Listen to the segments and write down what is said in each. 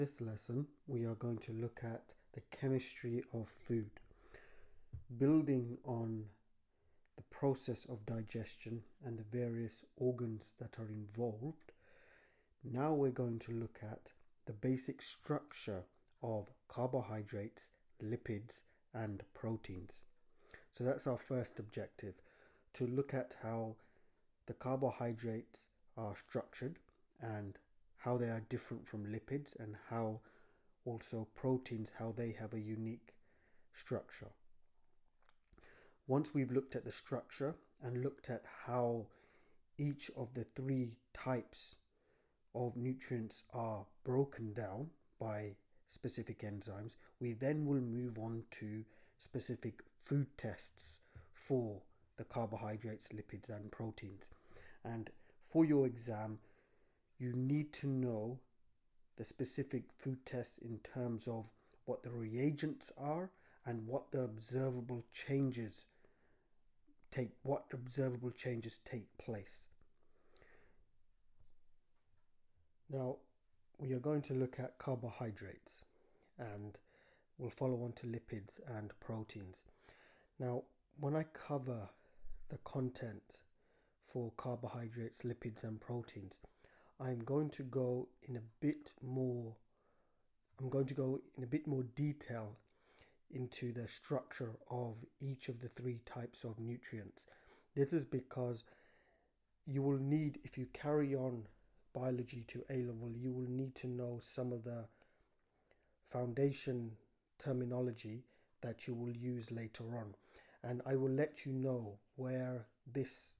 This lesson, we are going to look at the chemistry of food, building on the process of digestion and the various organs that are involved. Now we're going to look at the basic structure of carbohydrates, lipids, and proteins. So that's our first objective, to look at how the carbohydrates are structured and how they are different from lipids, and how also proteins, how they have a unique structure. Once we've looked at the structure and looked at how each of the three types of nutrients are broken down by specific enzymes, we then will move on to specific food tests for the carbohydrates, lipids, and proteins. And for your exam, you need to know the specific food tests in terms of what the reagents are and what observable changes take place. Now we are going to look at carbohydrates and we'll follow on to lipids and proteins. Now when I cover the content for carbohydrates, lipids, and proteins, I'm going to go in a bit more detail into the structure of each of the three types of nutrients. This is because you will need, if you carry on biology to A level, you will need to know some of the foundation terminology that you will use later on. And I will let you know where this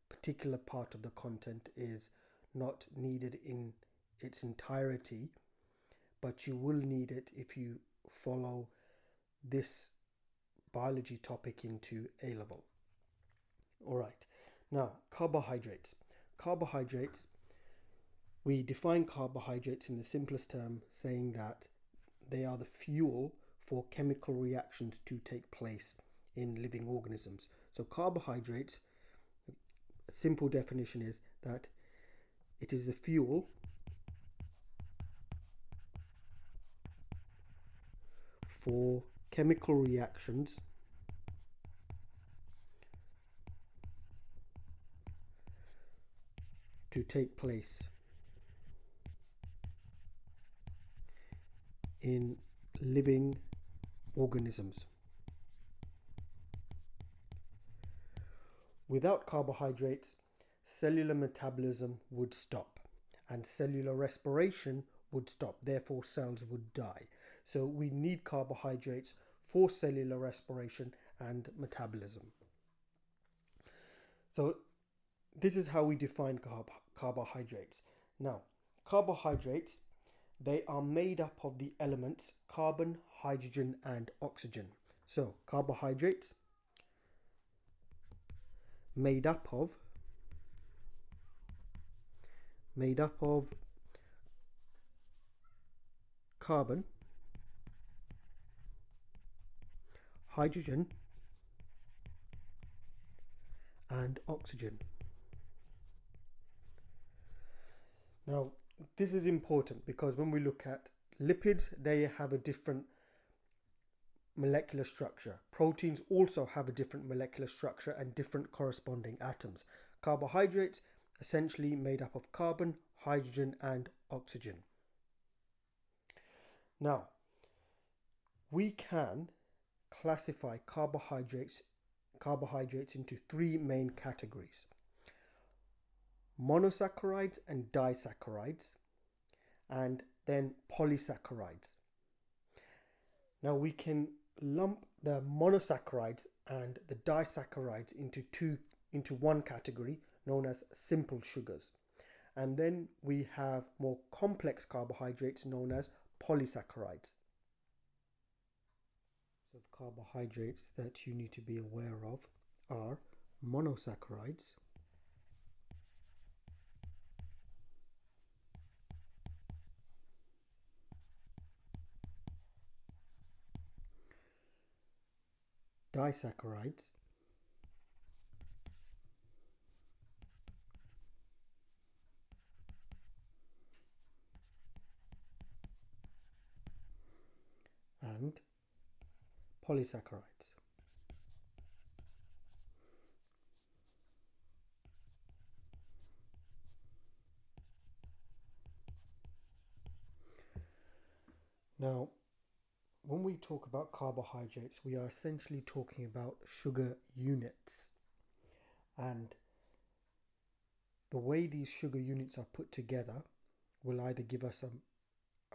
particular part of the content is not needed in its entirety, but you will need it if you follow this biology topic into A level. Alright, now carbohydrates. Carbohydrates, we define carbohydrates in the simplest term, saying that they are the fuel for chemical reactions to take place in living organisms. So carbohydrates, a simple definition is that it is the fuel for chemical reactions to take place in living organisms. Without carbohydrates, cellular metabolism would stop and cellular respiration would stop, therefore cells would die. So we need carbohydrates for cellular respiration and metabolism. So this is how we define carbohydrates. Now, carbohydrates, they are made up of the elements carbon, hydrogen, and oxygen. So carbohydrates made up of carbon, hydrogen, and oxygen. Now this is important because when we look at lipids, they have a different molecular structure. Proteins also have a different molecular structure and different corresponding atoms. Carbohydrates essentially made up of carbon, hydrogen, and oxygen. Now we can classify carbohydrates into three main categories: monosaccharides and disaccharides, and then polysaccharides. Now we can lump the monosaccharides and the disaccharides into one category known as simple sugars, and then we have more complex carbohydrates known as polysaccharides. Of carbohydrates that you need to be aware of are monosaccharides, disaccharides, named polysaccharides. Now, when we talk about carbohydrates, we are essentially talking about sugar units. And the way these sugar units are put together will either give us a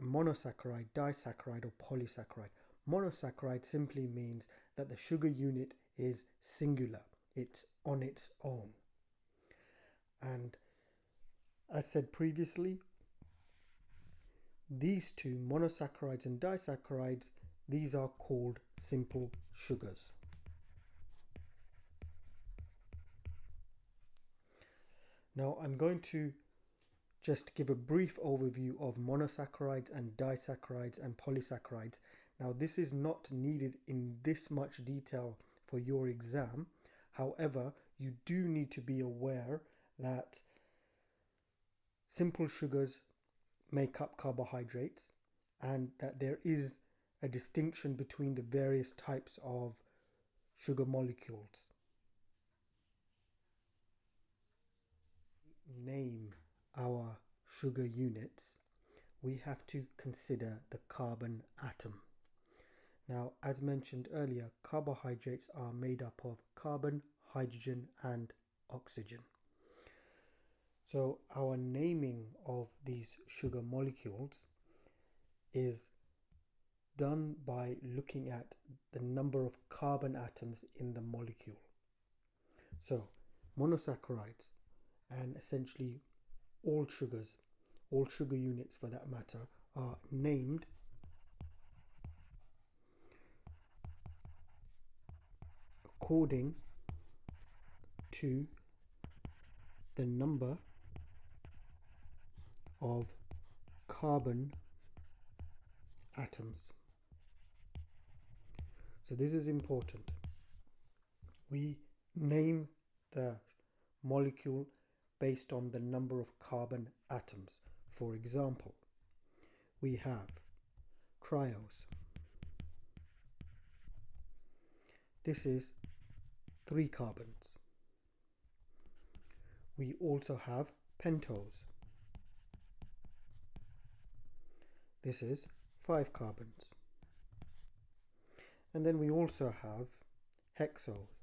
monosaccharide, disaccharide, or polysaccharide. Monosaccharide simply means that the sugar unit is singular, it's on its own. And as said previously, these two, monosaccharides and disaccharides, these are called simple sugars. Now I'm going to just give a brief overview of monosaccharides and disaccharides and polysaccharides. Now this is not needed in this much detail for your exam. However, you do need to be aware that simple sugars make up carbohydrates and that there is a distinction between the various types of sugar molecules. Name our sugar units, we have to consider the carbon atom. Now, as mentioned earlier, carbohydrates are made up of carbon, hydrogen, and oxygen. So our naming of these sugar molecules is done by looking at the number of carbon atoms in the molecule. So monosaccharides, and essentially all sugars, all sugar units for that matter, are named according to the number of carbon atoms. So this is important. We name the molecule based on the number of carbon atoms. For example, we have triose. This is 3 carbons. We also have pentose. This is 5 carbons. And then we also have hexose.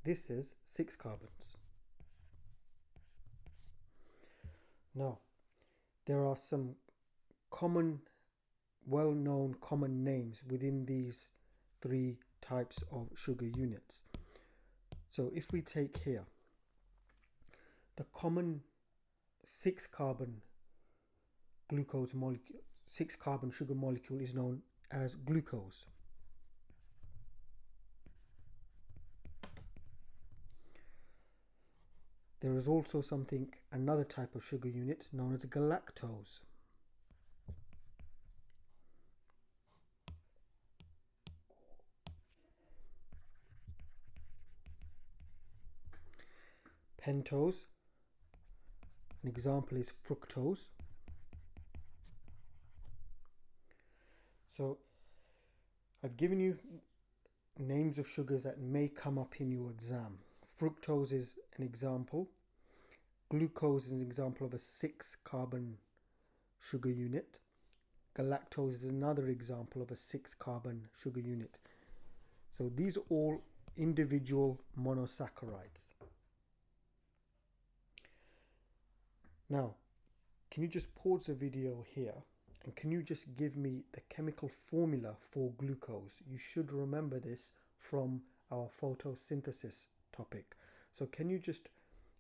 This is 6 carbons. Now, there are some common, well-known common names within these 3 types of sugar units. So if we take here, the common 6 carbon glucose molecule, 6 carbon sugar molecule is known as glucose. There is also another type of sugar unit known as galactose. Pentose, an example is fructose. So I've given you names of sugars that may come up in your exam. Fructose is an example. Glucose is an example of a 6 carbon sugar unit. Galactose is another example of a 6 carbon sugar unit. So these are all individual monosaccharides. Now, can you just pause the video here and can you just give me the chemical formula for glucose? You should remember this from our photosynthesis topic. So can you just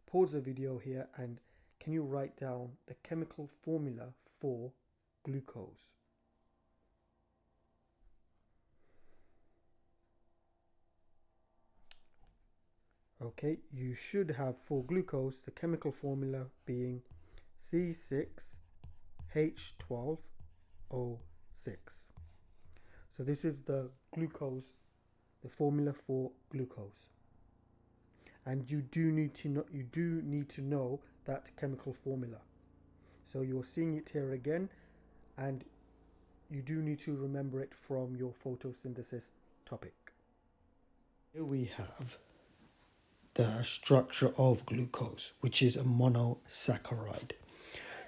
pause the video here and can you write down the chemical formula for glucose? Okay, you should have for glucose the chemical formula being C6H12O6. So this is the glucose, the formula for glucose. And you do need to know that chemical formula. So you're seeing it here again. and you do need to remember it from your photosynthesis topic. Here we have the structure of glucose, which is a monosaccharide.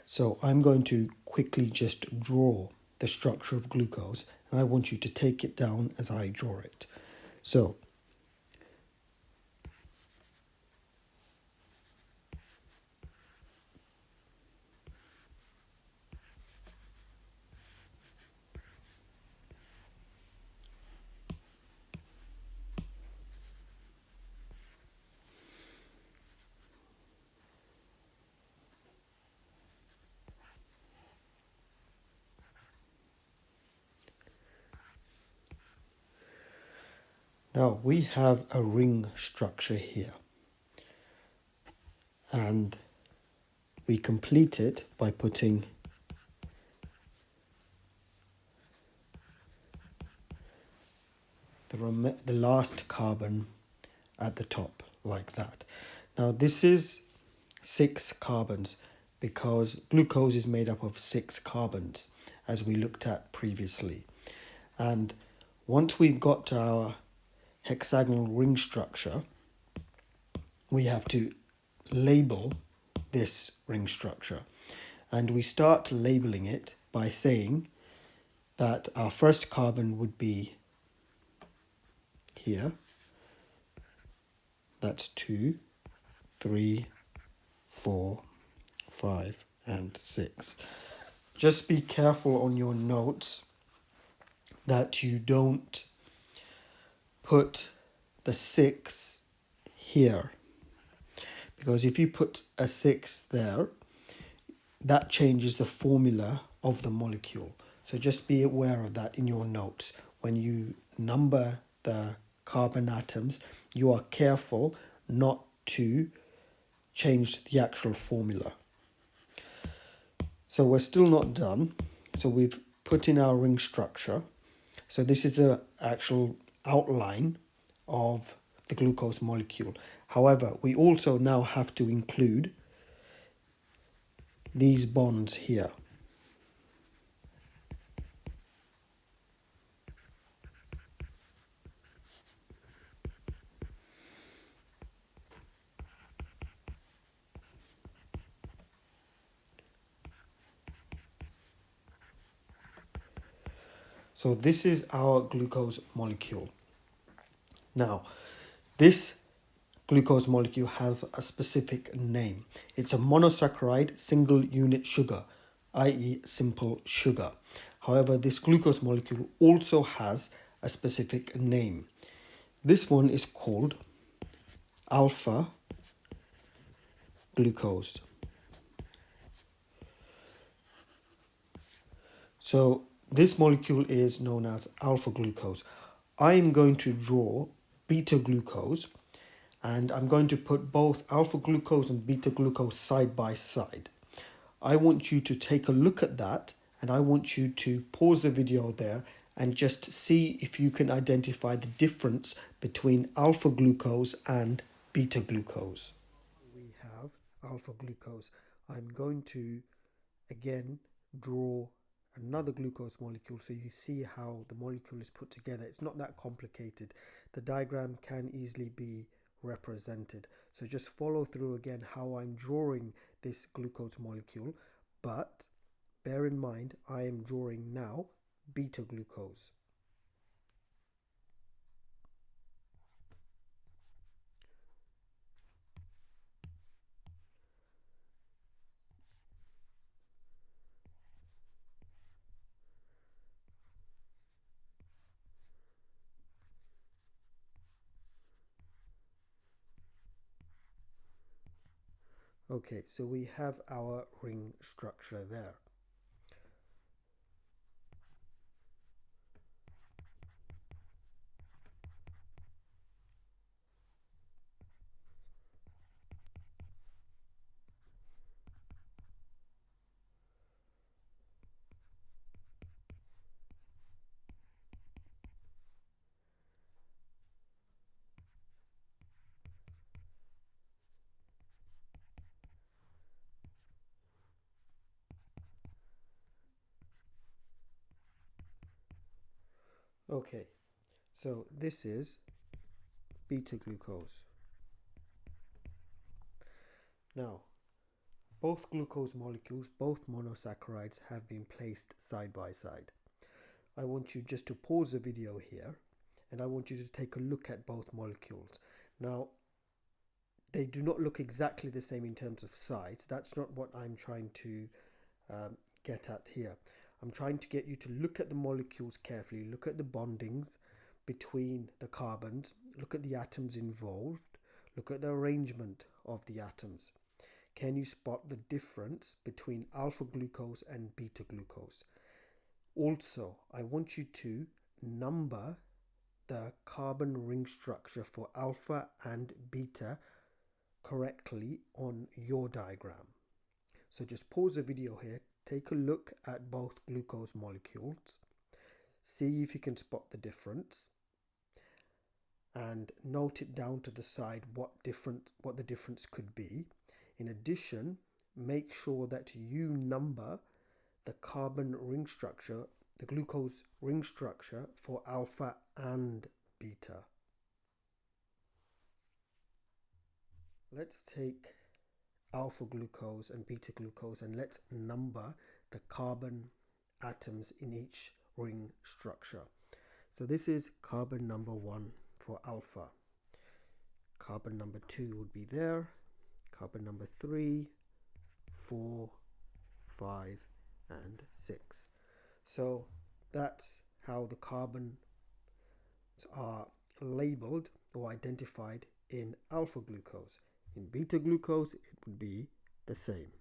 So I'm going to quickly just draw the structure of glucose, and I want you to take it down as I draw it. So now we have a ring structure here, and we complete it by putting the last carbon at the top like that. Now this is 6 carbons because glucose is made up of 6 carbons as we looked at previously. And once we've got our hexagonal ring structure, we have to label this ring structure. And we start labeling it by saying that our first carbon would be here. That's 2, 3, 4, 5, and 6. Just be careful on your notes that you don't put the 6 here, because if you put a 6 there, that changes the formula of the molecule. So just be aware of that in your notes. When you number the carbon atoms, you are careful not to change the actual formula. So we're still not done. So we've put in our ring structure. So this is the actual outline of the glucose molecule. However, we also now have to include these bonds here. So this is our glucose molecule. Now, this glucose molecule has a specific name. It's a monosaccharide single unit sugar, i.e. simple sugar. However, this glucose molecule also has a specific name. This one is called alpha glucose. So this molecule is known as alpha glucose. I'm going to draw beta glucose, and I'm going to put both alpha glucose and beta glucose side by side. I want you to take a look at that, and I want you to pause the video there and just see if you can identify the difference between alpha glucose and beta glucose. We have alpha glucose. I'm going to again draw another glucose molecule so you see how the molecule is put together. It's not that complicated. The diagram can easily be represented. So just follow through again how I'm drawing this glucose molecule, but bear in mind I am drawing now beta glucose. Okay, so we have our ring structure there. Okay, so this is beta glucose. Now, both glucose molecules, both monosaccharides, have been placed side by side. I want you just to pause the video here and I want you to take a look at both molecules. Now, they do not look exactly the same in terms of size. That's not what I'm trying to get at here. I'm trying to get you to look at the molecules carefully, look at the bondings between the carbons, look at the atoms involved, look at the arrangement of the atoms. Can you spot the difference between alpha glucose and beta glucose? Also, I want you to number the carbon ring structure for alpha and beta correctly on your diagram. So just pause the video here, take a look at both glucose molecules, see if you can spot the difference, and note it down to the side what the difference could be. In addition, make sure that you number the carbon ring structure, the glucose ring structure for alpha and beta. Let's take alpha glucose and beta glucose and let's number the carbon atoms in each ring structure. So this is carbon number 1 for alpha. Carbon number 2 would be there. Carbon number 3, 4, 5 and 6. So that's how the carbons are labeled or identified in alpha glucose. In beta glucose it would be the same.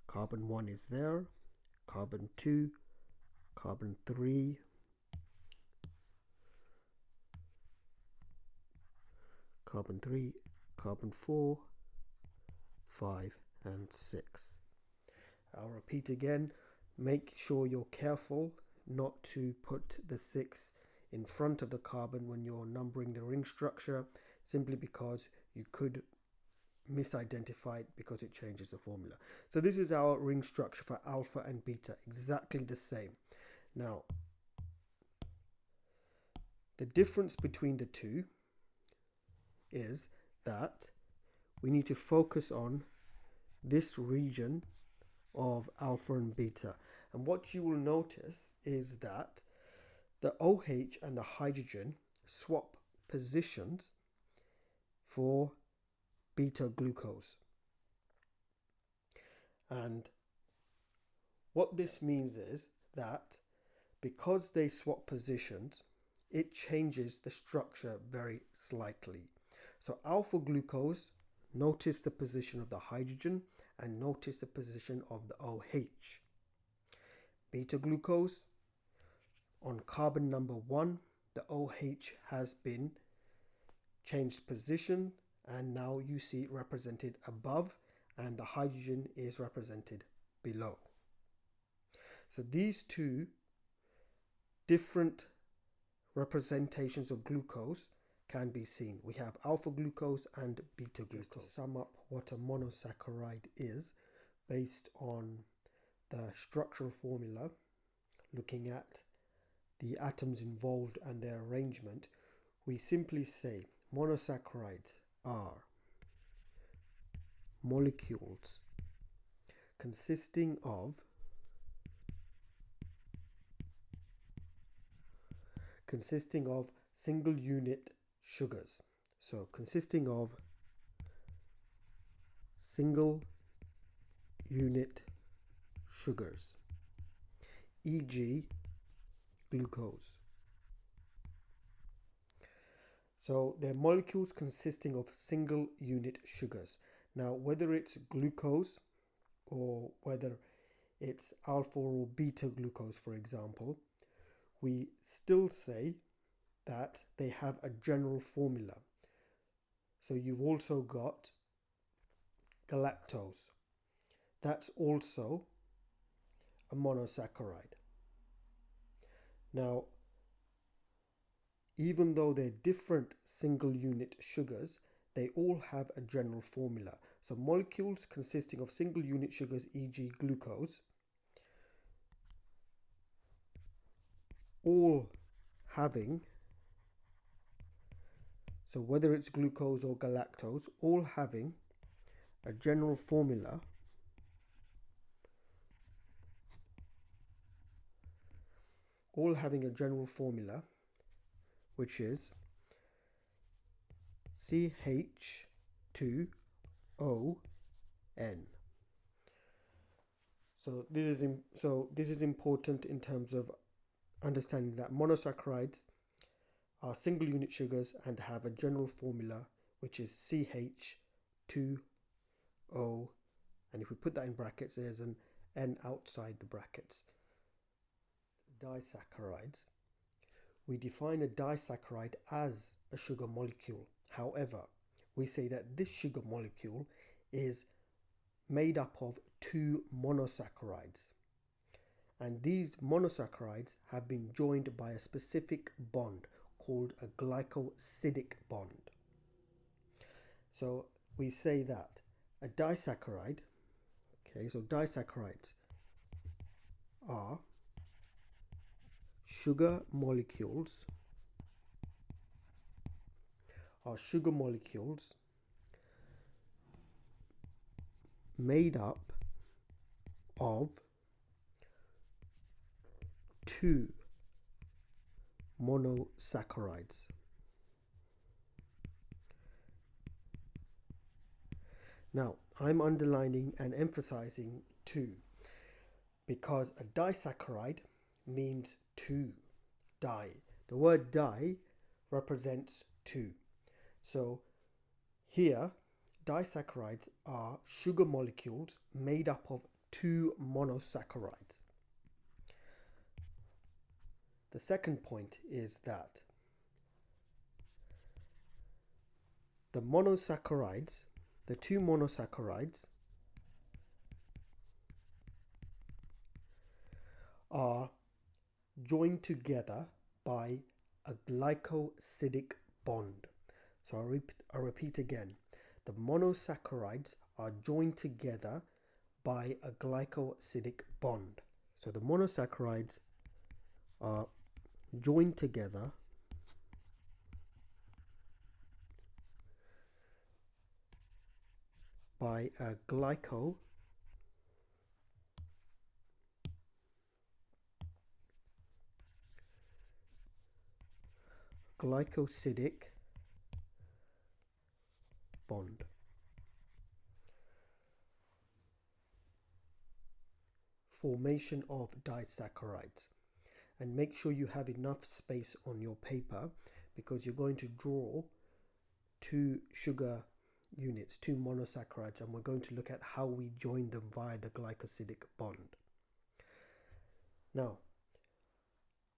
Carbon 1 is there, carbon 2, carbon 3, carbon 3, carbon 4, 5 and 6. I'll repeat again, make sure you're careful not to put the 6 in front of the carbon when you're numbering the ring structure, simply because you could misidentify it because it changes the formula. So this is our ring structure for alpha and beta, exactly the same. Now, the difference between the two is that we need to focus on this region of alpha and beta. And what you will notice is that the OH and the hydrogen swap positions for beta glucose. And what this means is that because they swap positions, it changes the structure very slightly. So alpha glucose, notice the position of the hydrogen and notice the position of the OH. Beta glucose, on carbon number 1, the OH has been changed position and now you see it represented above and the hydrogen is represented below. So these two different representations of glucose can be seen. We have alpha glucose and beta glucose. Just to sum up what a monosaccharide is based on the structural formula, looking at the atoms involved and their arrangement, we simply say monosaccharides are molecules consisting of single unit sugars. So consisting of single unit sugars, e.g. glucose. So they're molecules consisting of single unit sugars. Now, whether it's glucose or whether it's alpha or beta glucose, for example, we still say that they have a general formula. So you've also got galactose. That's also a monosaccharide. Now, even though they're different single unit sugars, they all have a general formula. So molecules consisting of single unit sugars, e.g. glucose, all having, so whether it's glucose or galactose, all having a general formula which is CH2ON. So this is important in terms of understanding that monosaccharides are single unit sugars and have a general formula which is CH2O, and if we put that in brackets, there's an N outside the brackets. Disaccharides. We define a disaccharide as a sugar molecule. However, we say that this sugar molecule is made up of two monosaccharides, and these monosaccharides have been joined by a specific bond called a glycosidic bond. So we say that a disaccharide, so disaccharides are sugar molecules made up of two monosaccharides. Now, I'm underlining and emphasizing two because a disaccharide means two. The word di represents two. So here, disaccharides are sugar molecules made up of two monosaccharides. The second point is that the two monosaccharides are joined together by a glycosidic bond. So I repeat again. The monosaccharides are joined together by a glycosidic bond. So the monosaccharides are joined together by a glycosidic bond. Formation of disaccharides. And make sure you have enough space on your paper because you're going to draw two sugar units, two monosaccharides, and we're going to look at how we join them via the glycosidic bond. Now,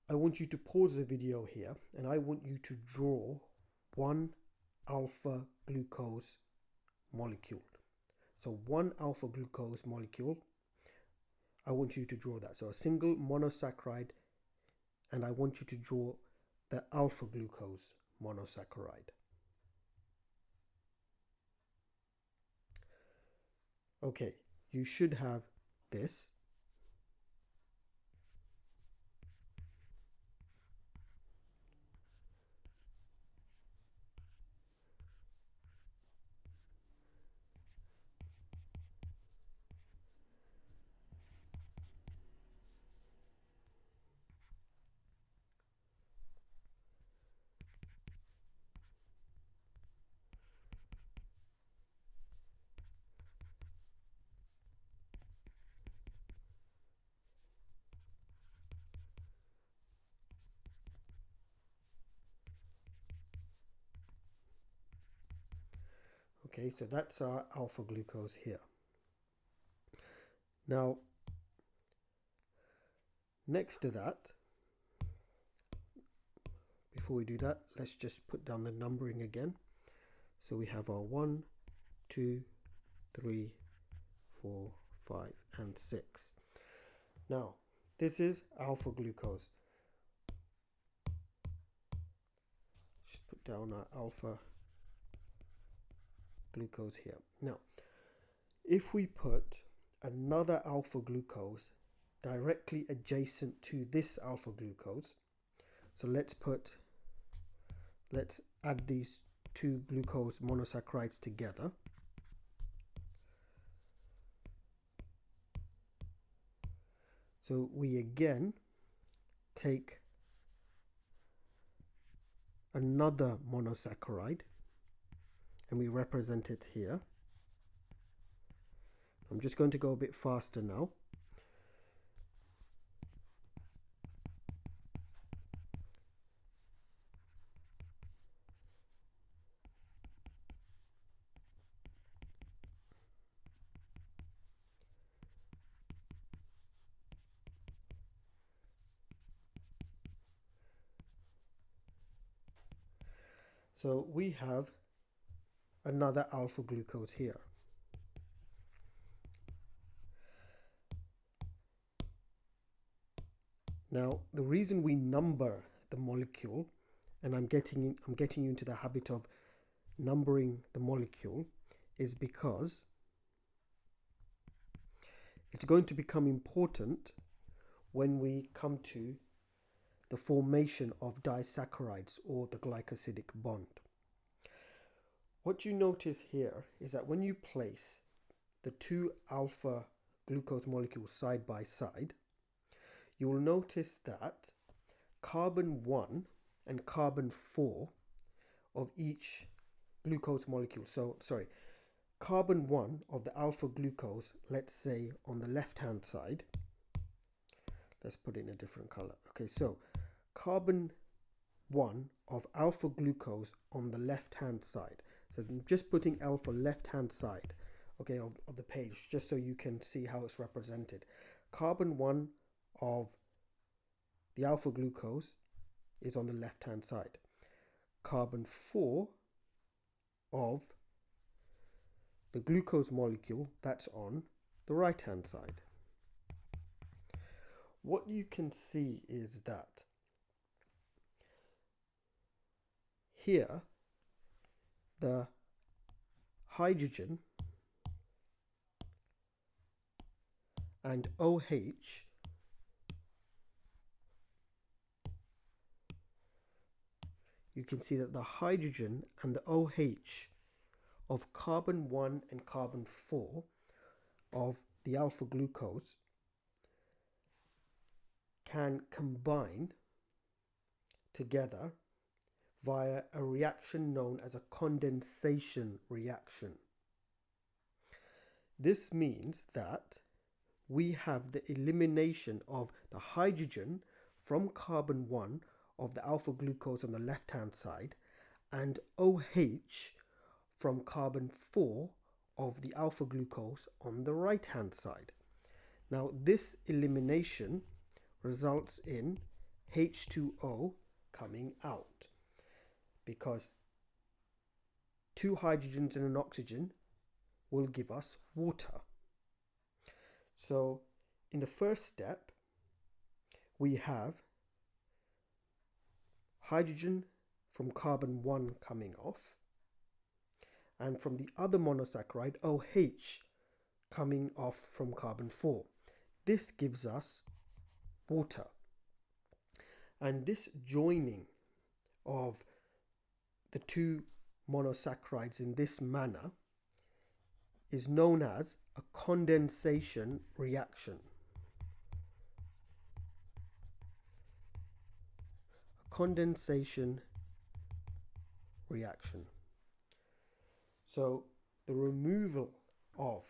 I want you to pause the video here and I want you to draw one alpha glucose molecule. So one alpha glucose molecule, I want you to draw that. So a single monosaccharide, and I want you to draw the alpha glucose monosaccharide. Okay, you should have this. Okay, so that's our alpha glucose here. Now, next to that, before we do that, let's just put down the numbering again. So we have our 1, 2, 3, 4, 5, and 6. Now, this is alpha glucose. Just put down our alpha glucose here. Now, if we put another alpha glucose directly adjacent to this alpha glucose, So let's add these two glucose monosaccharides together. So we again take another monosaccharide and we represent it here. I'm just going to go a bit faster now. So we have another alpha glucose here. Now, the reason we number the molecule, and I'm getting you into the habit of numbering the molecule, is because it's going to become important when we come to the formation of disaccharides or the glycosidic bond. What you notice here is that when you place the two alpha glucose molecules side by side, you will notice that carbon 1 and carbon 4 of each glucose molecule, carbon 1 of the alpha glucose, let's say on the left hand side, let's put it in a different color. Okay, so carbon 1 of alpha glucose on the left hand side. So I'm just putting alpha left hand side, okay, of the page, just so you can see how it's represented. Carbon 1 of the alpha glucose is on the left hand side. Carbon 4 of the glucose molecule, that's on the right hand side. What you can see is that here the hydrogen and OH you can see that the hydrogen and the OH of carbon 1 and carbon 4 of the alpha glucose can combine together via a reaction known as a condensation reaction. This means that we have the elimination of the hydrogen from carbon 1 of the alpha glucose on the left hand side and OH from carbon 4 of the alpha glucose on the right hand side. Now this elimination results in H2O coming out, because two hydrogens and an oxygen will give us water. So in the first step, we have hydrogen from carbon 1 coming off, and from the other monosaccharide, OH, coming off from carbon 4. This gives us water. And this joining of the two monosaccharides in this manner is known as a condensation reaction. A condensation reaction. So the removal of,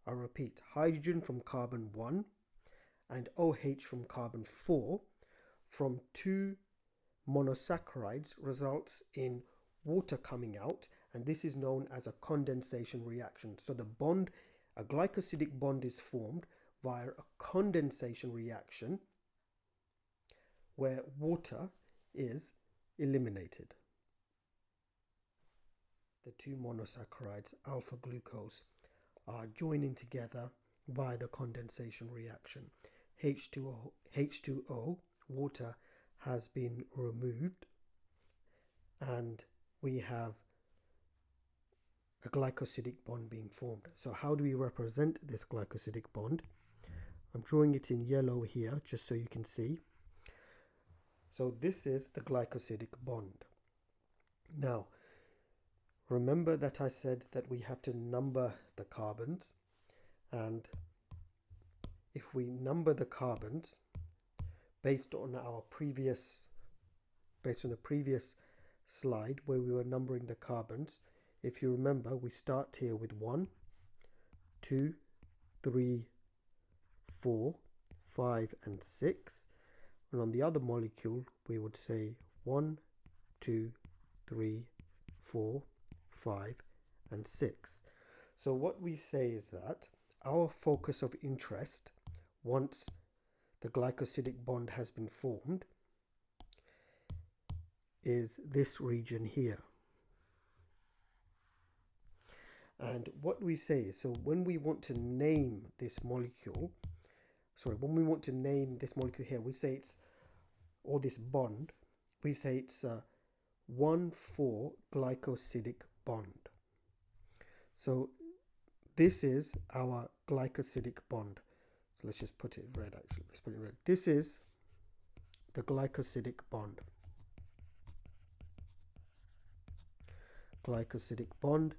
I repeat, hydrogen from carbon 1 and OH from carbon 4 from two monosaccharides results in water coming out, and this is known as a condensation reaction. So the bond, a glycosidic bond, is formed via a condensation reaction where water is eliminated. The two monosaccharides, alpha glucose, are joining together via the condensation reaction. H2O, water, has been removed, and we have a glycosidic bond being formed. So how do we represent this glycosidic bond? I'm drawing it in yellow here just so you can see. So this is the glycosidic bond. Now, remember that I said that we have to number the carbons, and if we number the carbons based on the previous slide where we were numbering the carbons, if you remember, we start here with 1, 2, 3, 4, 5 and 6, and on the other molecule we would say 1, 2, 3, 4, 5 and 6. So what we say is that our focus of interest, once the glycosidic bond has been formed, is this region here. And what we say is, so when we want to name this molecule, here, we say it's, or this bond, we say it's a 1,4 glycosidic bond. So this is our glycosidic bond. So let's just put it in red, actually. Let's put it in red. This is the glycosidic bond. Glycosidic bond.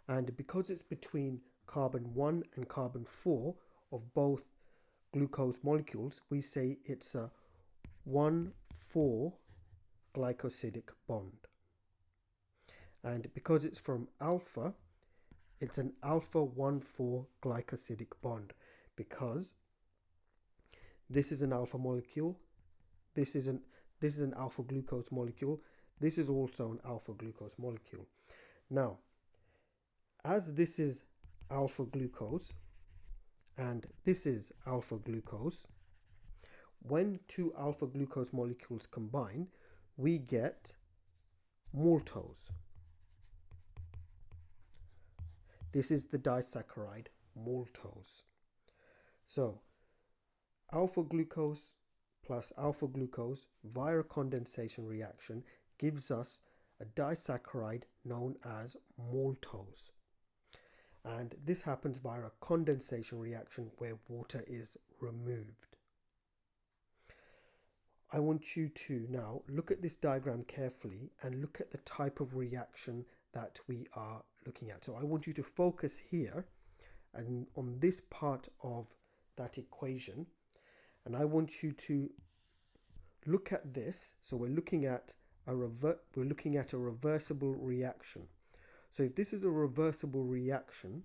And because it's between carbon 1 and carbon 4 of both glucose molecules, we say it's a 1,4 glycosidic bond. And because it's from alpha, it's an alpha 1,4 glycosidic bond, because this is an alpha molecule, this is an alpha glucose molecule, this is also an alpha glucose molecule. Now, as this is alpha glucose and this is alpha glucose, when two alpha glucose molecules combine, we get maltose. This is the disaccharide maltose. So alpha glucose plus alpha glucose via a condensation reaction gives us a disaccharide known as maltose. And this happens via a condensation reaction where water is removed. I want you to now look at this diagram carefully and look at the type of reaction that we are looking at. So I want you to focus here and on this part of that equation, and I want you to look at this. So we're looking at a reversible reaction. So if this is a reversible reaction,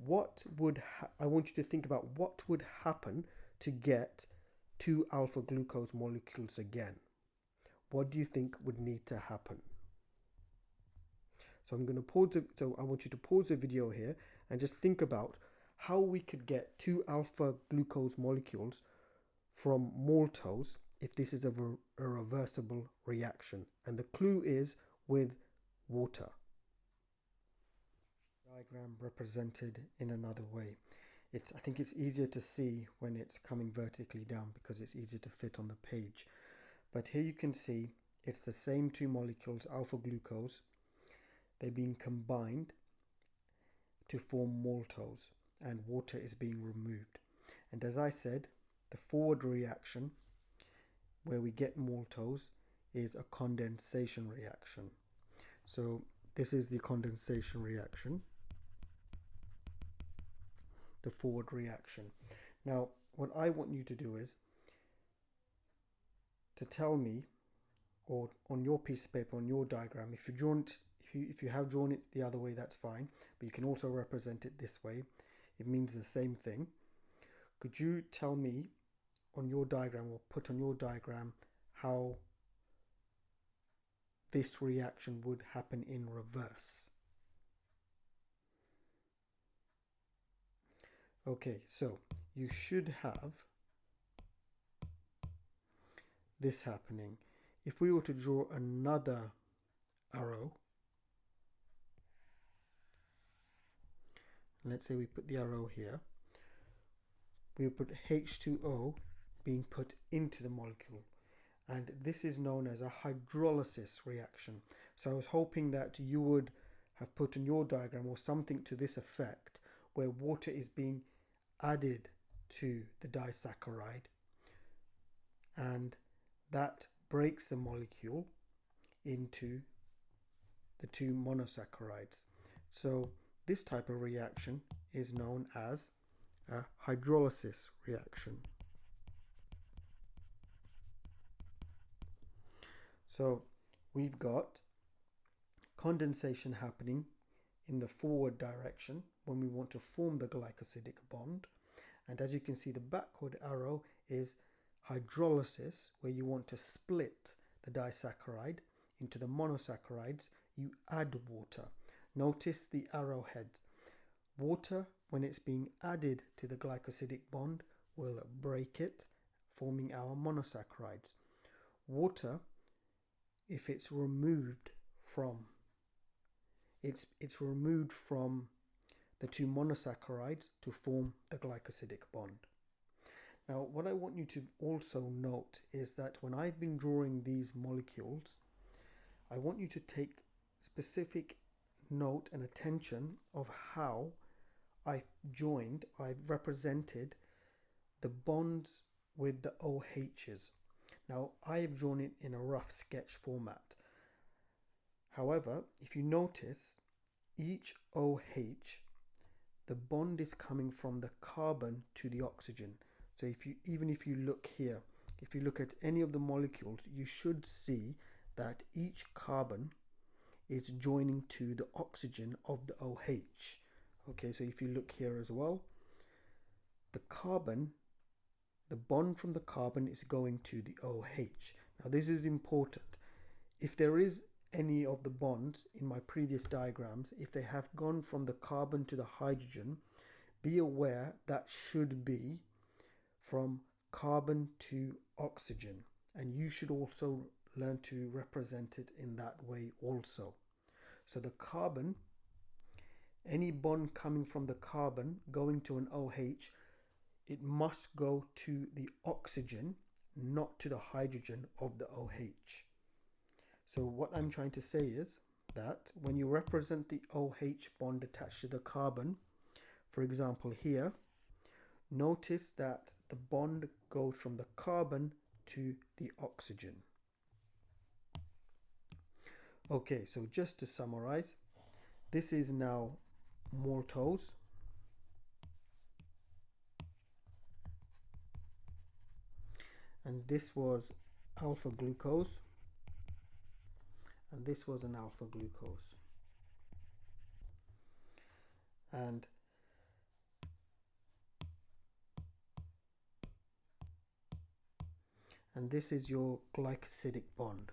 I want you to think about what would happen to get two alpha glucose molecules again. What do you think would need to happen? So I'm going to pause it. So I want you to pause the video here and just think about how we could get two alpha glucose molecules from maltose if this is a reversible reaction. And the clue is with water. Diagram represented in another way. I think it's easier to see when it's coming vertically down because it's easier to fit on the page. But here you can see it's the same two molecules, alpha glucose. They're being combined to form maltose, and water is being removed. And as I said, the forward reaction where we get maltose is a condensation reaction. So this is the condensation reaction, the forward reaction. Now, what I want you to do is to tell me, or on your piece of paper, on your diagram, if you have drawn it the other way, that's fine, but you can also represent it this way. It means the same thing. Could you tell me on your diagram, or put on your diagram, how this reaction would happen in reverse? Okay, so you should have this happening. If we were to draw another arrow, let's say we put the arrow here, we would put H2O being put into the molecule, and this is known as a hydrolysis reaction. So I was hoping that you would have put in your diagram or something to this effect where water is being added to the disaccharide, and that breaks the molecule into the two monosaccharides. So this type of reaction is known as a hydrolysis reaction. So we've got condensation happening in the forward direction when we want to form the glycosidic bond. And as you can see, the backward arrow is hydrolysis, where you want to split the disaccharide into the monosaccharides. You add water. Notice the arrowhead. Water, when it's being added to the glycosidic bond, will break it, forming our monosaccharides. Water, if it's removed from the two monosaccharides to form the glycosidic bond. Now, what I want you to also note is that when I've been drawing these molecules, I want you to take specific note and attention of how I've represented the bonds with the OHs. Now, I have drawn it in a rough sketch format. However, if you notice, each OH, the bond is coming from the carbon to the oxygen. So even if you look here, if you look at any of the molecules, you should see that each carbon is joining to the oxygen of the OH. Okay, so if you look here as well, the bond from the carbon is going to the OH. Now this is important. If there is any of the bonds in my previous diagrams, if they have gone from the carbon to the hydrogen, be aware that should be from carbon to oxygen, and you should also learn to represent it in that way also. So the carbon, any bond coming from the carbon going to an OH, it must go to the oxygen, not to the hydrogen of the OH. So what I'm trying to say is that when you represent the OH bond attached to the carbon, for example here, notice that the bond goes from the carbon to the oxygen. Okay, so just to summarize, this is now maltose. And this was alpha glucose. And this was an alpha glucose. And this is your glycosidic bond.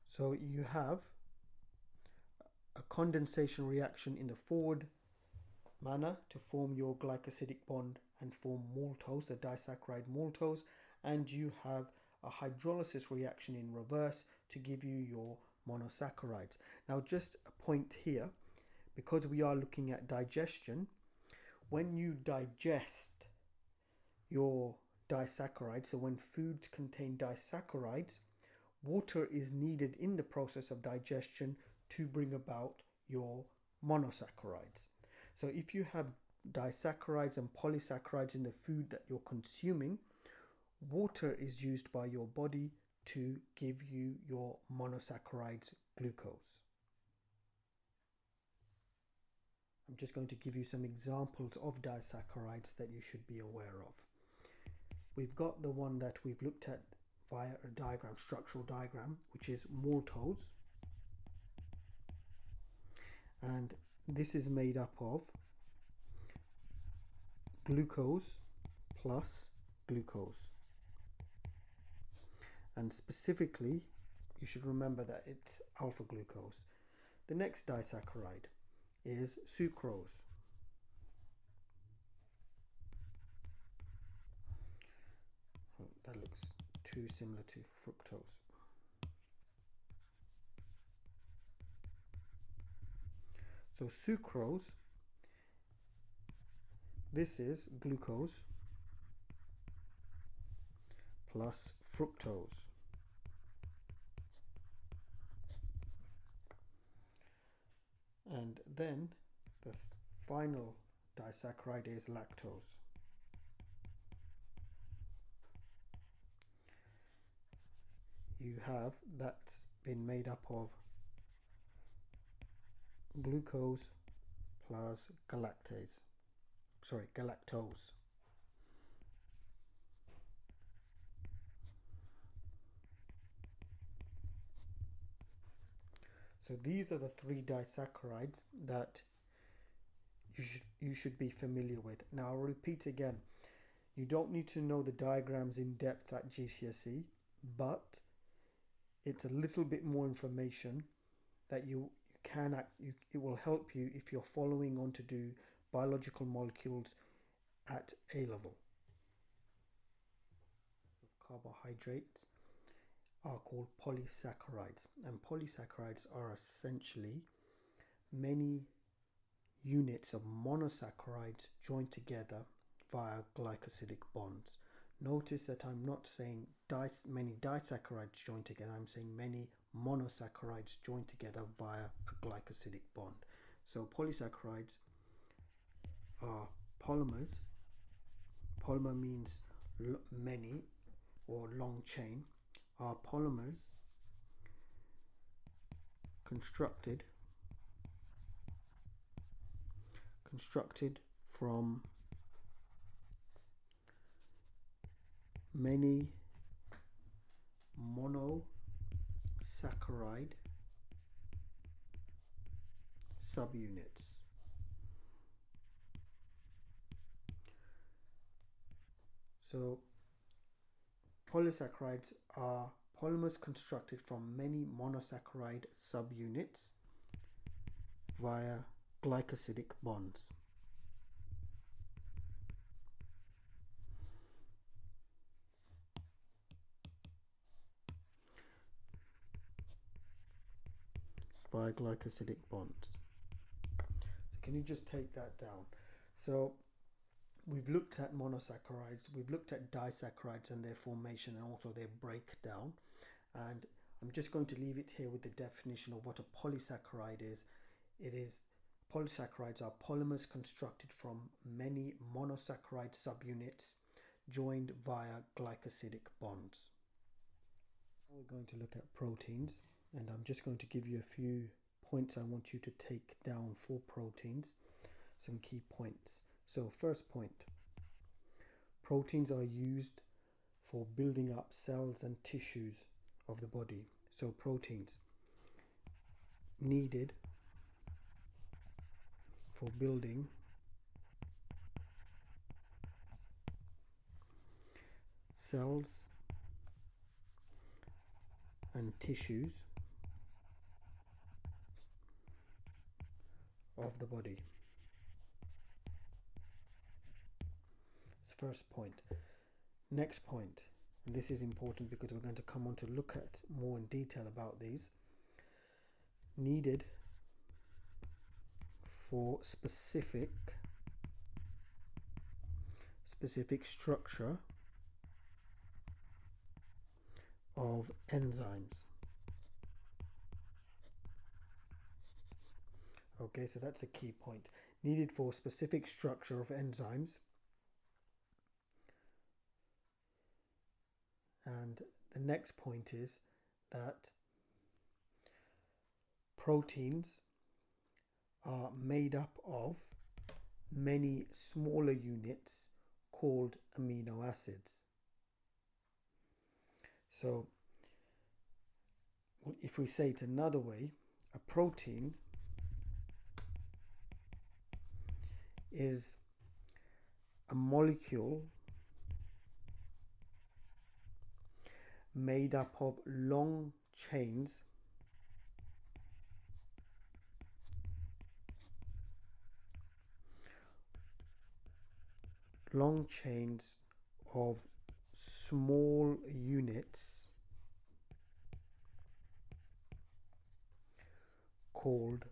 So you have a condensation reaction in the forward manner to form your glycosidic bond and form maltose, the disaccharide maltose, and you have a hydrolysis reaction in reverse to give you your monosaccharides. Now just a point here, because we are looking at digestion, when you digest your disaccharides, so when foods contain disaccharides, water is needed in the process of digestion to bring about your monosaccharides. So if you have disaccharides and polysaccharides in the food that you're consuming, water is used by your body to give you your monosaccharides glucose. I'm just going to give you some examples of disaccharides that you should be aware of. We've got the one that we've looked at via a diagram, structural diagram, which is maltose. And this is made up of glucose plus glucose. And specifically, you should remember that it's alpha glucose. The next disaccharide is sucrose. Oh, that looks too similar to fructose. So sucrose, this is glucose plus fructose. And then the final disaccharide is lactose. You have that's been made up of glucose plus galactose. So these are the three disaccharides that you should be familiar with. Now I'll repeat again. You don't need to know the diagrams in depth at GCSE, but it's a little bit more information that it will help you if you're following on to do biological molecules at A level. Carbohydrates are called polysaccharides, and polysaccharides are essentially many units of monosaccharides joined together via glycosidic bonds. Notice that I'm not saying many disaccharides joined together, I'm saying many monosaccharides joined together via a glycosidic bond. So polysaccharides are polymers. Polymer means many or long chain. Are polymers constructed from many monosaccharide subunits. So polysaccharides are polymers constructed from many monosaccharide subunits via glycosidic bonds. By glycosidic bonds. So can you just take that down? So we've looked at monosaccharides, we've looked at disaccharides and their formation and also their breakdown, and I'm just going to leave it here with the definition of what a polysaccharide is. Polysaccharides are polymers constructed from many monosaccharide subunits joined via glycosidic bonds. We're going to look at proteins, and I'm just going to give you a few points I want you to take down for proteins, some key points. So first point, proteins are used for building up cells and tissues of the body. So proteins needed for building cells and tissues of the body. That's the first point. Next point, and this is important because we're going to come on to look at more in detail about these. Needed for specific structure of enzymes. Okay, so that's a key point. Needed for specific structure of enzymes. And the next point is that proteins are made up of many smaller units called amino acids. So if we say it another way, a protein is a molecule made up of long chains of small units called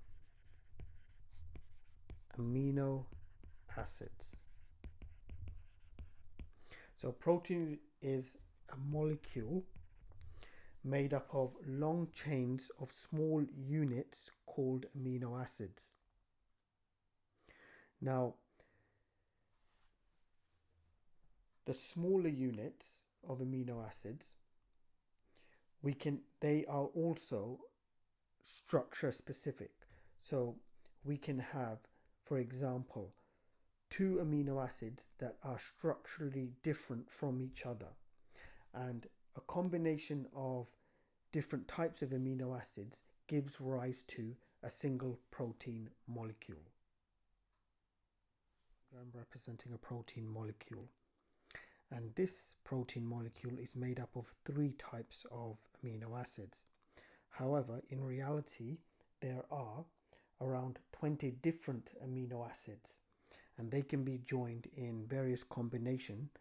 amino acids. So protein is a molecule made up of long chains of small units called amino acids. Now, The smaller units of amino acids, they are also structure specific. So we can have, for example, two amino acids that are structurally different from each other, and a combination of different types of amino acids gives rise to a single protein molecule. I'm representing a protein molecule, and this protein molecule is made up of three types of amino acids. However, in reality, there are around 20 different amino acids, and they can be joined in various combinations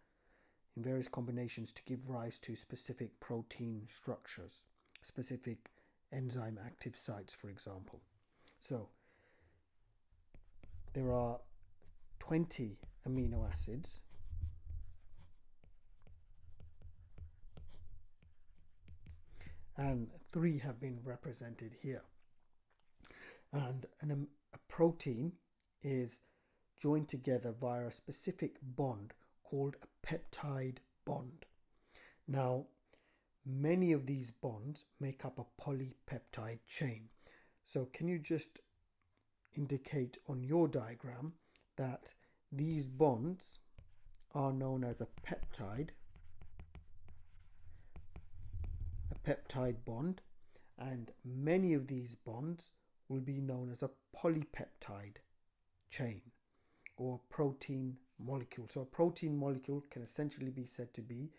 to give rise to specific protein structures, specific enzyme active sites, for example. So there are 20 amino acids, and three have been represented here. And a protein is joined together via a specific bond called a peptide bond. Now, many of these bonds make up a polypeptide chain. So can you just indicate on your diagram that these bonds are known as a peptide bond, and many of these bonds will be known as a polypeptide chain or protein molecule. So a protein molecule can essentially be said to be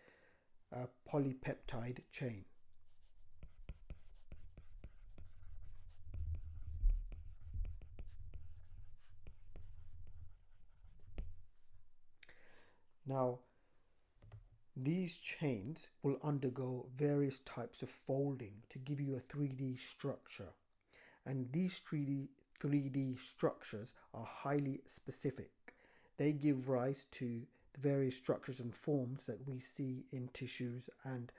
a polypeptide chain. Now, these chains will undergo various types of folding to give you a 3D structure. And these 3D structures are highly specific. They give rise to the various structures and forms that we see in tissues and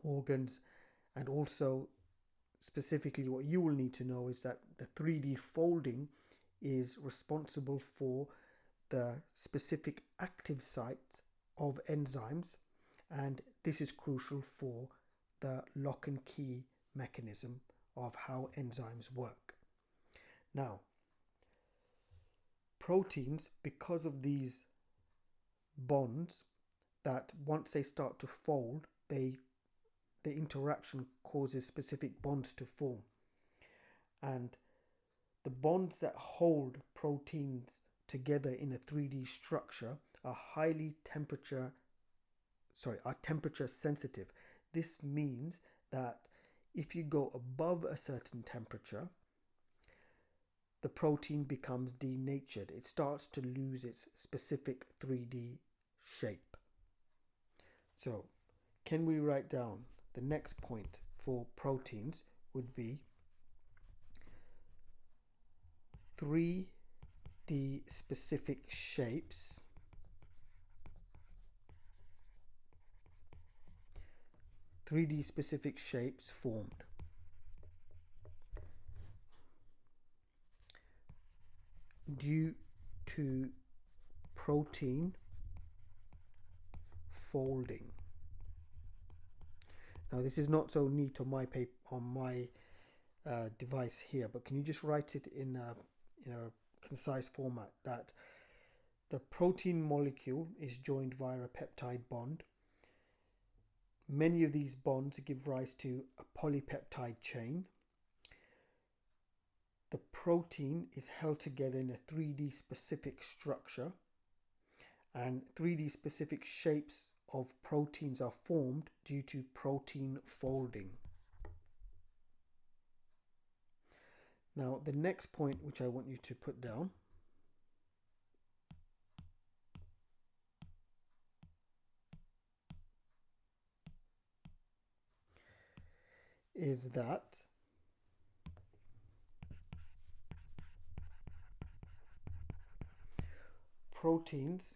organs. And also, specifically, what you will need to know is that the 3D folding is responsible for the specific active site of enzymes, and this is crucial for the lock and key mechanism of how enzymes work. Now, proteins, because of these bonds, that once they start to fold, the interaction causes specific bonds to form, and the bonds that hold proteins together in a 3D structure are temperature sensitive. This means that if you go above a certain temperature, the protein becomes denatured. It starts to lose its specific 3D shape. So, can we write down the next point for proteins would be 3D specific shapes formed. Due to protein folding. Now, this is not so neat on my paper, on my device here, but can you just write it in a concise format that the protein molecule is joined via a peptide bond. Many of these bonds give rise to a polypeptide chain. The protein is held together in a 3D specific structure, and 3D specific shapes of proteins are formed due to protein folding. Now, the next point which I want you to put down is that proteins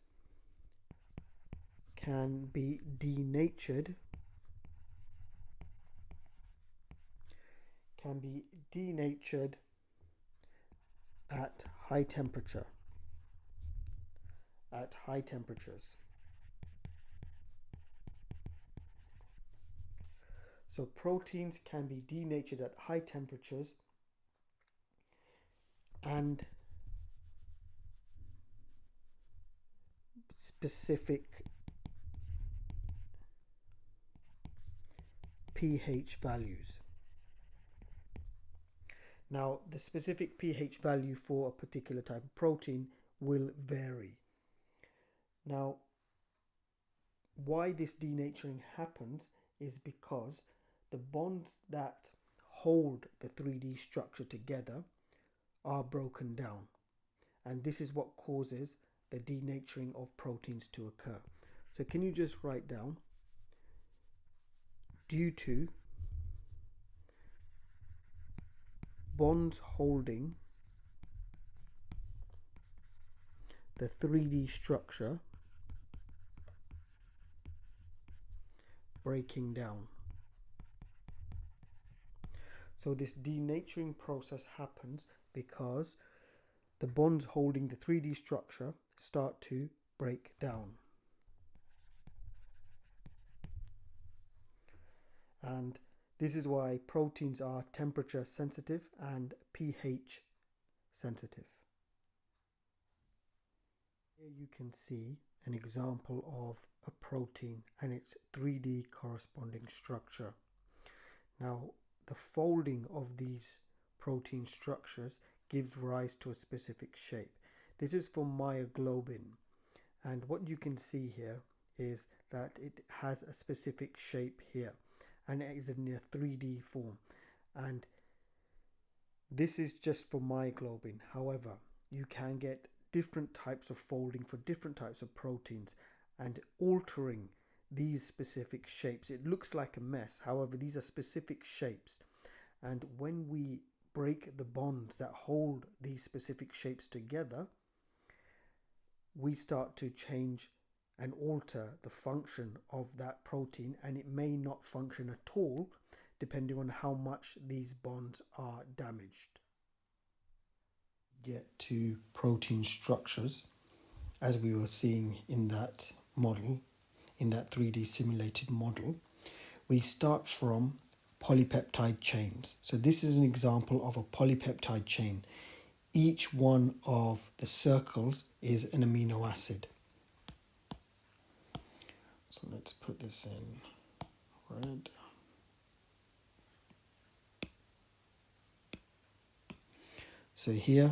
can be denatured at high temperatures. So proteins can be denatured at high temperatures and specific pH values. Now, the specific pH value for a particular type of protein will vary. Now, why this denaturing happens is because the bonds that hold the 3D structure together are broken down, and this is what causes the denaturing of proteins to occur. So can you just write down, due to bonds holding the 3D structure breaking down. So this denaturing process happens because the bonds holding the 3D structure start to break down. And this is why proteins are temperature sensitive and pH sensitive. Here you can see an example of a protein and its 3D corresponding structure. Now, the folding of these protein structures gives rise to a specific shape. This is for myoglobin, and what you can see here is that it has a specific shape here, and it is in a 3D form, and this is just for myoglobin. However, you can get different types of folding for different types of proteins, and altering these specific shapes. It looks like a mess, however these are specific shapes, and when we break the bonds that hold these specific shapes together, we start to change and alter the function of that protein, and it may not function at all depending on how much these bonds are damaged. Get to protein structures as we were seeing in that model, in that 3D simulated model. We start from polypeptide chains. So this is an example of a polypeptide chain. Each one of the circles is an amino acid. So let's put this in red. So here,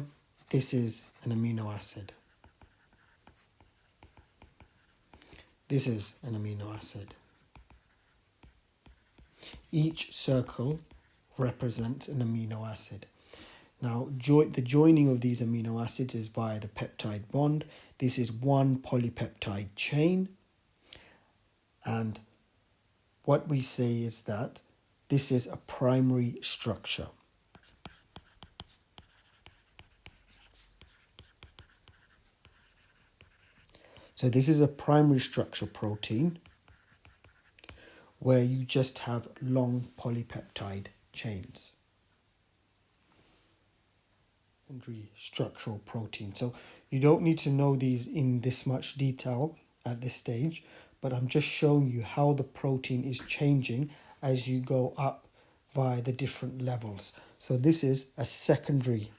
this is an amino acid. This is an amino acid. Each circle represents an amino acid. Now, the joining of these amino acids is via the peptide bond. This is one polypeptide chain. And what we say is that this is a primary structure. So this is a primary structure protein where you just have long polypeptide chains. Secondary structural protein. So you don't need to know these in this much detail at this stage, but I'm just showing you how the protein is changing as you go up via the different levels. So this is a secondary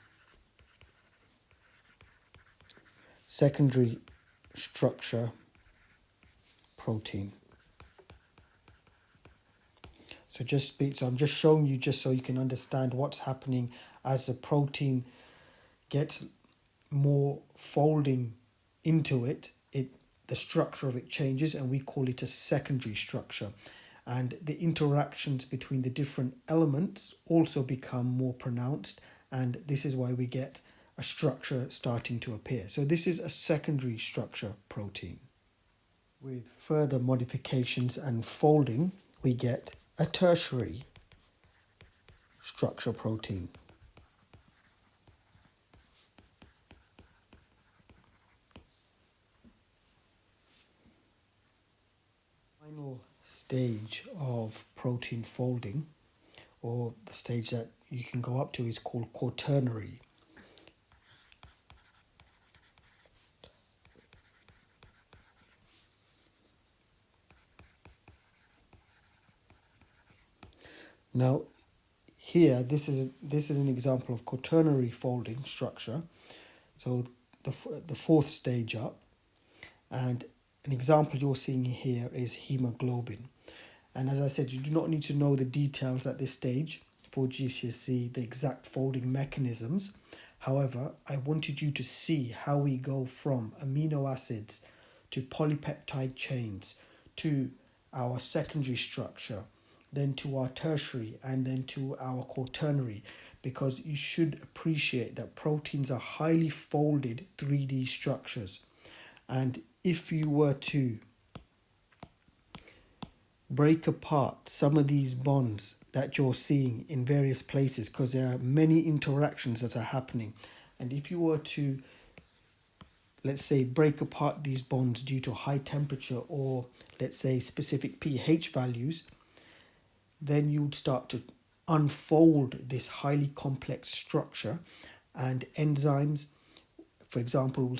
structure protein. So I'm just showing you just so you can understand what's happening as the protein gets more folding into it. The structure of it changes, and we call it a secondary structure. And the interactions between the different elements also become more pronounced, and this is why we get a structure starting to appear. So this is a secondary structure protein. With further modifications and folding, we get a tertiary structure protein. Final stage of protein folding, or the stage that you can go up to, is called quaternary. Now, here, this is an example of quaternary folding structure. So the fourth stage up, and an example you're seeing here is hemoglobin. And as I said, you do not need to know the details at this stage for GCSE, the exact folding mechanisms. However, I wanted you to see how we go from amino acids to polypeptide chains to our secondary structure, then to our tertiary, and then to our quaternary, because you should appreciate that proteins are highly folded 3D structures. And if you were to break apart some of these bonds that you're seeing in various places, because there are many interactions that are happening, and if you were to, let's say, break apart these bonds due to high temperature or, let's say, specific pH values, then you'd start to unfold this highly complex structure, and enzymes, for example, will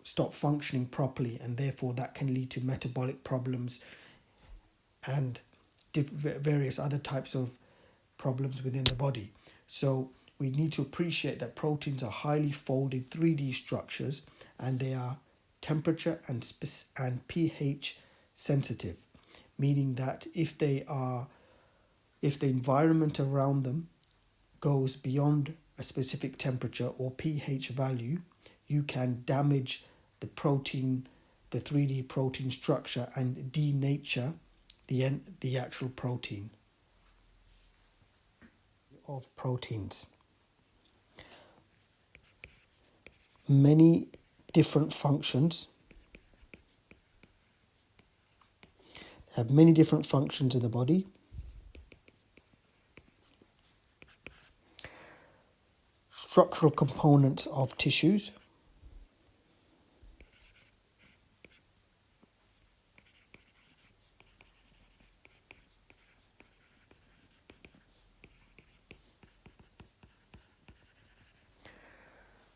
stop functioning properly, and therefore that can lead to metabolic problems and various other types of problems within the body. So we need to appreciate that proteins are highly folded 3D structures, and they are temperature and pH sensitive, meaning that if the environment around them goes beyond a specific temperature or pH value, you can damage the 3D protein structure, and denature the actual protein of proteins. Many different functions have many different functions in the body. Structural components of tissues.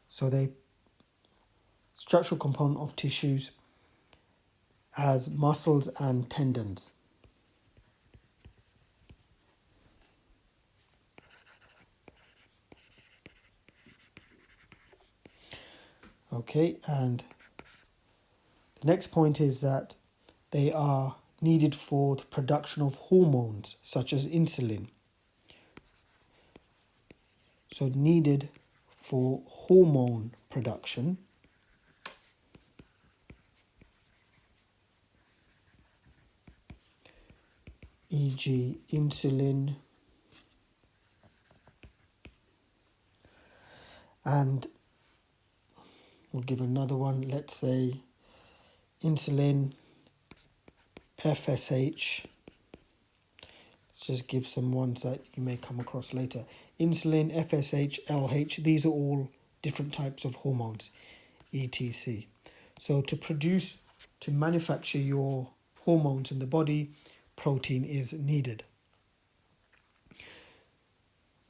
So they structural component of tissues as muscles and tendons. Okay, and the next point is that they are needed for the production of hormones such as insulin. So needed for hormone production. E.g. insulin, and we'll give another one, let's say insulin, FSH. Let's just give some ones that you may come across later. Insulin, FSH, LH, these are all different types of hormones, etc. So to manufacture your hormones in the body, protein is needed.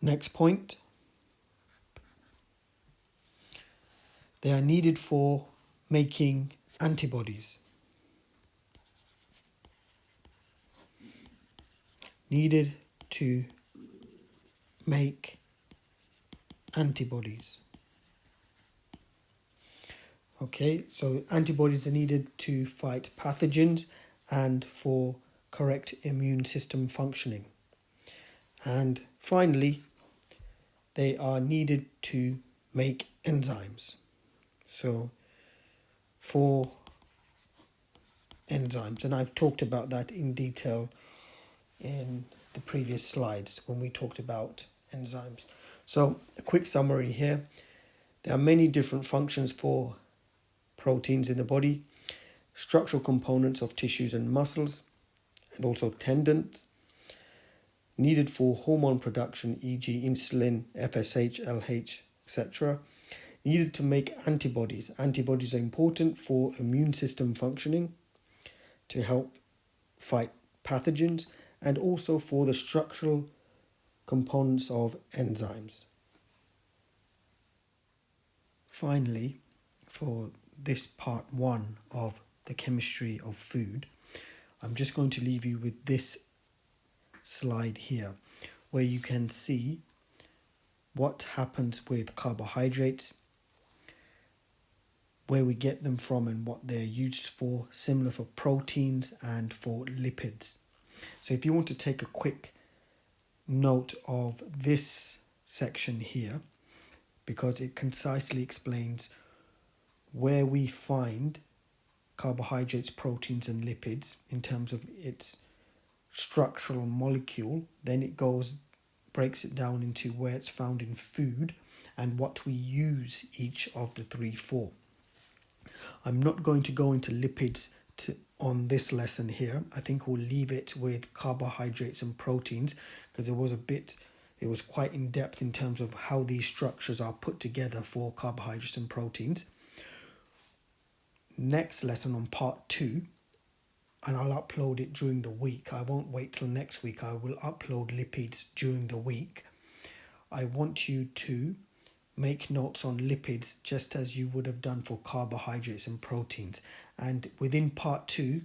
Next point, they are needed for making antibodies. Needed to make antibodies. Okay, so antibodies are needed to fight pathogens and for correct immune system functioning. And finally, they are needed to make enzymes. So, for enzymes, and I've talked about that in detail in the previous slides when we talked about enzymes. So, a quick summary here. There are many different functions for proteins in the body, structural components of tissues and muscles, and also tendons, needed for hormone production, e.g. insulin, FSH, LH, etc. Needed to make antibodies. Antibodies are important for immune system functioning, to help fight pathogens, and also for the structural components of enzymes. Finally, for this part 1 of the chemistry of food, I'm just going to leave you with this slide here, where you can see what happens with carbohydrates, where we get them from and what they're used for, similar for proteins and for lipids. So if you want to take a quick note of this section here, because it concisely explains where we find carbohydrates, proteins and lipids in terms of its structural molecule, then it breaks it down into where it's found in food and what we use each of the three for. I'm not going to go into lipids on this lesson here. I think we'll leave it with carbohydrates and proteins, because it was quite in depth in terms of how these structures are put together for carbohydrates and proteins. Next lesson on part 2, and I'll upload it during the week. I won't wait till next week. I will upload lipids during the week. I want you to make notes on lipids just as you would have done for carbohydrates and proteins. And within part 2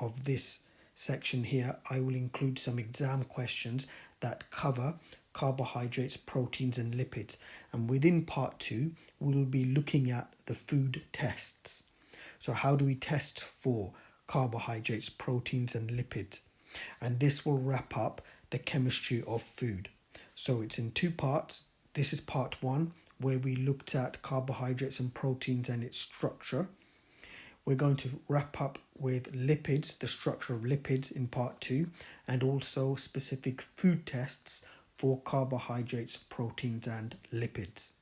of this section here, I will include some exam questions that cover carbohydrates, proteins and lipids. And within part 2, we'll be looking at the food tests. So how do we test for carbohydrates, proteins and lipids? And this will wrap up the chemistry of food. So it's in 2 parts. This is part 1, where we looked at carbohydrates and proteins and its structure. We're going to wrap up with lipids, the structure of lipids in part 2, and also specific food tests for carbohydrates, proteins and lipids.